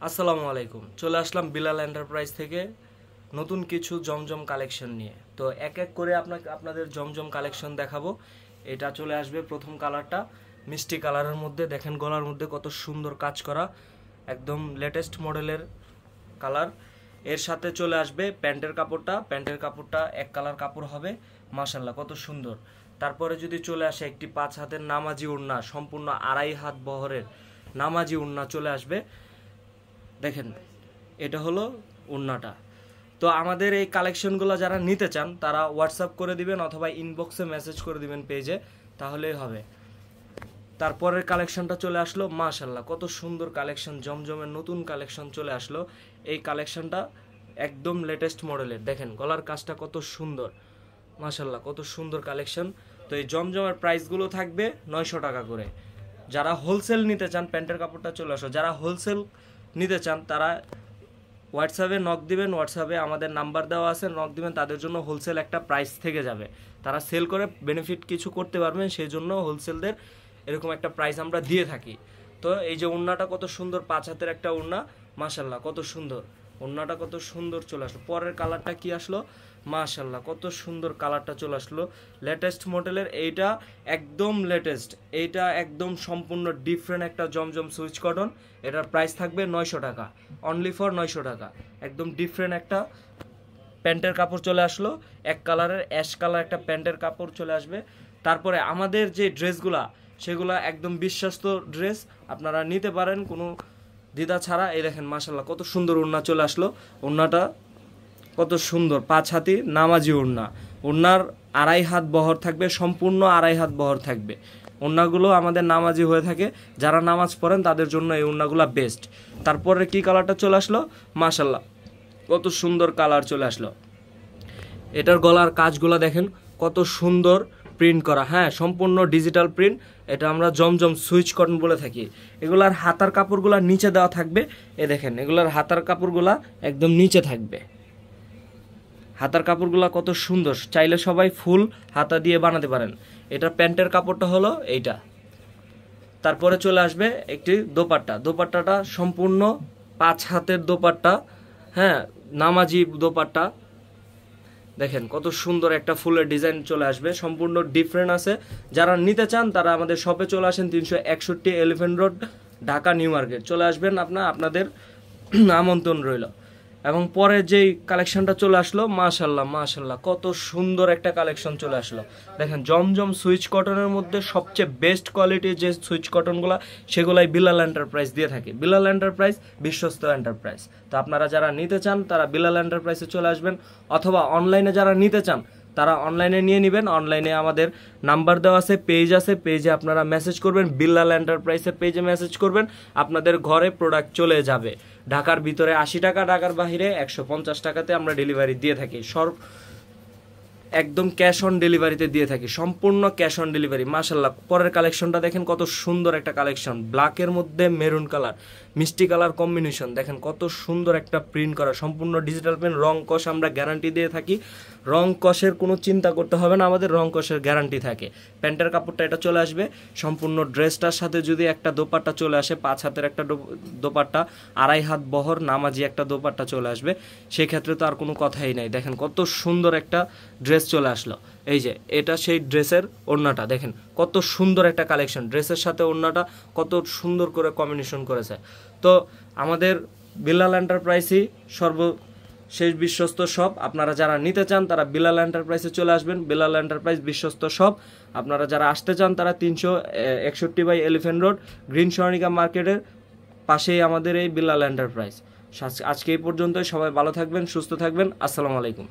আসসালামু আলাইকুম। চলে আসলাম বিলাল এন্টারপ্রাইজ থেকে নতুন কিছু জমজম কালেকশন নিয়ে। তো এক এক করে আপনাদের জমজম কালেকশন দেখাবো। এটা চলে আসবে প্রথম কালারটা মিষ্টি কালারের মধ্যে, দেখেন গলার মধ্যে কত সুন্দর কাজ করা, একদম লেটেস্ট মডেলের কালার। এর সাথে চলে আসবে প্যান্টের কাপড়টা এক কালার কাপড় হবে, মাশাল্লাহ কত সুন্দর। তারপরে যদি চলে আসে একটি 5 হাতের নামাজি ওড়না, সম্পূর্ণ 2.5 হাত বহরের নামাজি ওড়না চলে আসবে। দেখেন এটা হলো ওড়নাটা। তো আমাদের এই কালেকশনগুলো যারা নিতে চান তারা হোয়াটসঅ্যাপ করে দিবেন অথবা ইনবক্সে মেসেজ করে দিবেন পেজে, তাহলেই হবে। তারপরের কালেকশনটা চলে আসলো, মাশাল্লাহ কত সুন্দর কালেকশন, জমজমের নতুন কালেকশন চলে আসলো। এই কালেকশনটা একদম লেটেস্ট মডেলের, দেখেন গলার কাজটা কত সুন্দর, মাশাল্লাহ কত সুন্দর কালেকশন। তো এই জমজমের প্রাইসগুলো থাকবে 900 টাকা করে। যারা হোলসেল নিতে চান প্যান্টের কাপড়টা চলে আসো, যারা হোলসেল নিতে চান তারা হোয়াটসঅ্যাপে নক দিবেন, হোয়াটসঅ্যাপে আমাদের নাম্বার দেওয়া আছে, নক দিবেন, তাদের জন্য হোলসেল একটা প্রাইস থেকে যাবে। তারা সেল করে বেনিফিট কিছু করতে পারবেন, সেই জন্য হোলসেলদের এরকম একটা প্রাইস আমরা দিয়ে থাকি। তো এই যে ওড়নাটা কত সুন্দর, 5 হাতের একটা ওড়না, মাশাল্লাহ কত সুন্দর ওড়নাটা, কত সুন্দর চলে আসলো। পরের কালারটা কি আসলো, মাশাল্লাহ কত সুন্দর কালারটা চলে আসলো, লেটেস্ট মডেলের। এইটা একদম লেটেস্ট, এইটা একদম সম্পূর্ণ ডিফারেন্ট একটা জমজম সুইচ কটন। এটার প্রাইস থাকবে 900 টাকা, অনলি ফর 900 টাকা। একদম ডিফারেন্ট একটা প্যান্টের কাপড় চলে আসলো, এক কালারের অ্যাশ কালার একটা প্যান্টের কাপড় চলে আসবে। তারপরে আমাদের যে ড্রেসগুলা সেগুলা একদম বিশ্বস্ত ড্রেস, আপনারা নিতে পারেন কোনো দ্বিধা ছাড়া। এই দেখেন মাশাল্লাহ কত সুন্দর ওড়না চলে আসলো, ওড়নাটা কত সুন্দর, 5 হাতি নামাজি ওড়না। ওড়নার 2.5 হাত বহর থাকবে, সম্পূর্ণ 2.5 হাত বহর থাকবে। ওড়নাগুলো আমাদের নামাজি হয়ে থাকে, যারা নামাজ পড়েন তাদের জন্য এই ওড়নাগুলো বেস্ট। তারপরে কি কালারটা চলে আসলো, মাশাল্লাহ কত সুন্দর কালার চলে আসলো। এটার গলার কাজগুলো দেখেন কত সুন্দর প্রিন্ট করা, হ্যাঁ সম্পূর্ণ ডিজিটাল প্রিন্ট। এটা আমরা জমজম সুইচ কটন বলে থাকি। এগুলার হাতার কাপড়গুলা নিচে দেওয়া থাকবে, এ দেখেন এগুলার হাতার কাপড়গুলা একদম নিচে থাকবে। হাতার কাপড়গুলা কত সুন্দর, চাইলে সবাই ফুল হাতা দিয়ে বানাতে পারেন। এটা প্যান্টের কাপড়টা হলো এইটা। তারপরে চলে আসবে একটি দোপাট্টাটা সম্পূর্ণ 5 হাতের দোপাট্টা, হ্যাঁ নামাজি দোপাট্টা। দেখেন কত সুন্দর একটা ফুলের ডিজাইন চলে আসবে, সম্পূর্ণ ডিফারেন্ট আছে। যারা নিতে চান তারা আমাদের শপে চলে আসেন, 361 elephant road, Dhaka new market চলে আসবেন। আপনাদের আমন্ত্রণ রইল। এবং পরে যেই কালেকশনটা চলে আসলো, মাশাল্লাহ কত সুন্দর একটা কালেকশন চলে আসলো। দেখেন জমজম সুইচ কটনের মধ্যে সবচেয়ে বেস্ট কোয়ালিটির যে সুইচ কটনগুলো সেগুলাই বিলাল এন্টারপ্রাইজ দিয়ে থাকে। বিলাল এন্টারপ্রাইজ বিশ্বস্ত এন্টারপ্রাইজ। তো আপনারা যারা নিতে চান তারা বিলাল এন্টারপ্রাইজে চলে আসবেন, অথবা অনলাইনে যারা নিতে চান তারা অনলাইনে নিয়ে নেবেন। অনলাইনে আমাদের নাম্বার দেওয়া আছে, পেজ আছে, পেজে আপনারা মেসেজ করবেন, বিলাল এন্টারপ্রাইজের পেজে মেসেজ করবেন, আপনাদের ঘরে প্রোডাক্ট চলে যাবে। ঢাকার ভিতরে 80 টাকা, ঢাকার বাইরে 150 টাকাতে আমরা ডেলিভারি দিয়ে থাকি। একদম ক্যাশ অন ডেলিভারিতে দিয়ে থাকি, সম্পূর্ণ ক্যাশ অন ডেলিভারি। মাশাল্লাহ পরের কালেকশনটা দেখেন কত সুন্দর একটা কালেকশন, ব্ল্যাকের মধ্যে মেরুন কালার, মিষ্টি কালার কম্বিনেশন। দেখেন কত সুন্দর একটা প্রিন্ট করা, সম্পূর্ণ ডিজিটাল প্রিন্ট। রং কষ আমরা গ্যারান্টি দিয়ে থাকি, রং কষের কোনো চিন্তা করতে হবে না, আমাদের রং কষের গ্যারান্টি থাকে। প্যান্টের কাপড়টা এটা চলে আসবে, সম্পূর্ণ ড্রেসটার সাথে যদি একটা দোপাট্টা চলে আসে, 5 হাতের একটা দোপাট্টা, 2.5 হাত বহর নামাজি একটা দোপাট্টা চলে আসবে, সেক্ষেত্রে তো আর কোনো কথাই নাই। দেখেন কত সুন্দর একটা ড্রেস চলে আসলো। এই যে এটা সেই ড্রেসের ওড়নাটা, দেখেন কত সুন্দর একটা কালেকশন, ড্রেসের সাথে ওড়নাটা কত সুন্দর করে কম্বিনেশন করেছে। তো আমাদের বিলাল এন্টারপ্রাইজই সর্বশেষ বিশ্বস্ত শপ। আপনারা যারা নিতে চান তারা বিলাল এন্টারপ্রাইজে চলে আসবেন, বিলাল এন্টারপ্রাইজ বিশ্বস্ত শপ। আপনারা যারা আসতে চান তারা 361 এলিফ্যান্ট রোড, গ্রিন স্বর্ণিকা মার্কেটের পাশেই আমাদের এই বিলাল এন্টারপ্রাইজ। আজকে এই পর্যন্তই, সবাই ভালো থাকবেন, সুস্থ থাকবেন, আসসালামু আলাইকুম।